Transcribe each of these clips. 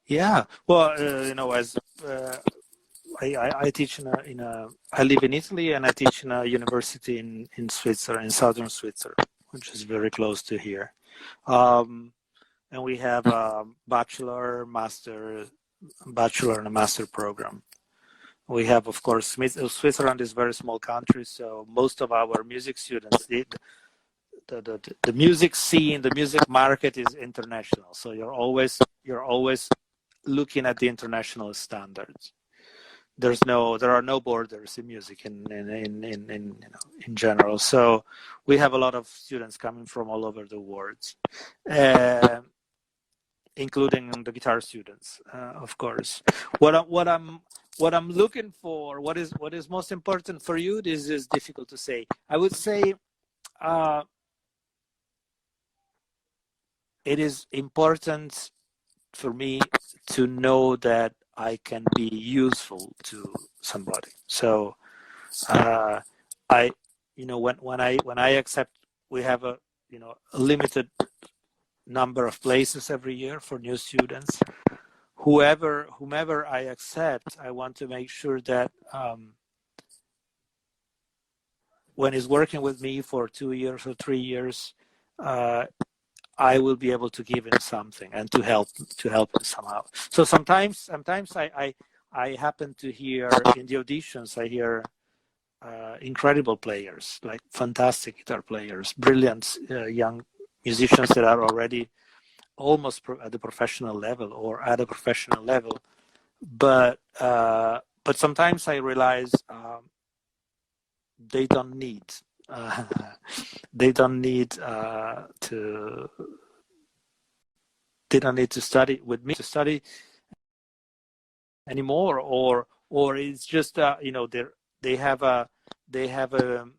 Yeah. Well, as I teach I live in Italy, and I teach in a university in Switzerland, in southern Switzerland, which is very close to here. Um, and we have a bachelor and a master program. We have, of course, Switzerland is a very small country, so most of our music students, the music scene, the music market is international. So you're always looking at the international standards. There are no borders in music in general. So we have a lot of students coming from all over the world, uh, including the guitar students, of course. What I'm looking for, what is most important for you, this is difficult to say. I would say uh, it is important for me to know that I can be useful to somebody. So uh, I, when I accept, we have a limited number of places every year for new students. Whomever I accept, I want to make sure that when he's working with me for 2 years or 3 years, uh, I will be able to give him something and to help him somehow. So sometimes I happen to hear in the auditions, I hear incredible players, like fantastic guitar players, brilliant young musicians that are already almost at the professional level or at a professional level. But sometimes I realize they don't need uh, they don't need to they don't need to study with me to study anymore, or it's just they have a they have a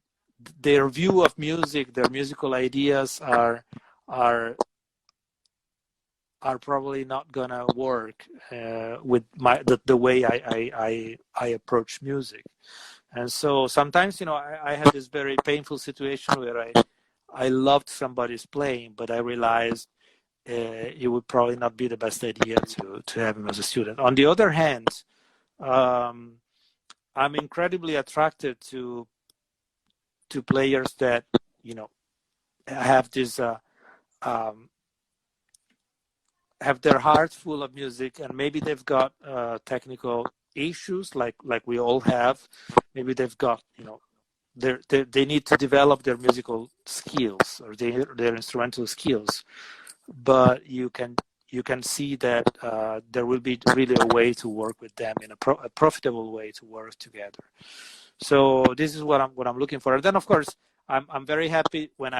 their view of music, their musical ideas are probably not gonna work with the way I approach music. And so sometimes I have this very painful situation where I loved somebody's playing, but I realized it would probably not be the best idea to have him as a student. On the other hand, I'm incredibly attracted to players that have this have their heart full of music, and maybe they've got technical issues like we all have. Maybe they've got they need to develop their musical skills or their instrumental skills, but you can see that there will be really a way to work with them in a profitable way to work together. So this is what I'm looking for. And then of course I'm very happy when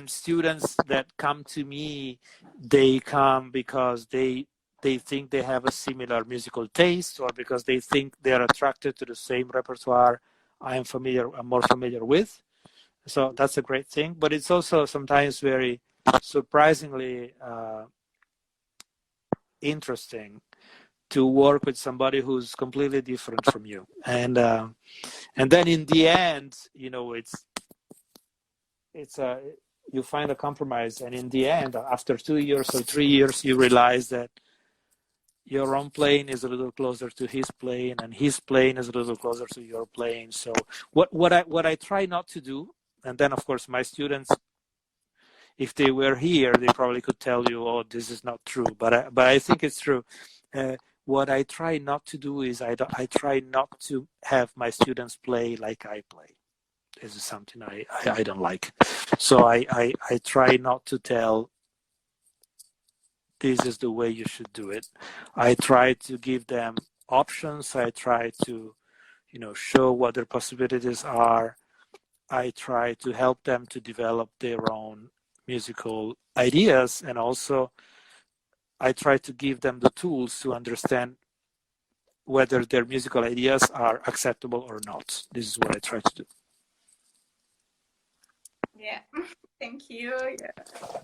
students that come to me, they come because they think they have a similar musical taste, or because they think they are attracted to the same repertoire I'm more familiar with. So that's a great thing. But it's also sometimes very surprisingly interesting to work with somebody who's completely different from you, and then in the end, it's you find a compromise, and in the end, after 2 years or 3 years, you realize that your own playing is a little closer to his playing, and his playing is a little closer to your playing. So what I try not to do, and then of course my students, if they were here, they probably could tell you, oh, this is not true, but I think it's true. What I try not to do is I try not to have my students play like I play. This is something I don't like. So I try not to tell, this is the way you should do it. I try to give them options. I try to, show what their possibilities are. I try to help them to develop their own musical ideas, and also I try to give them the tools to understand whether their musical ideas are acceptable or not. This is what I try to do. Yeah, thank you. Yeah.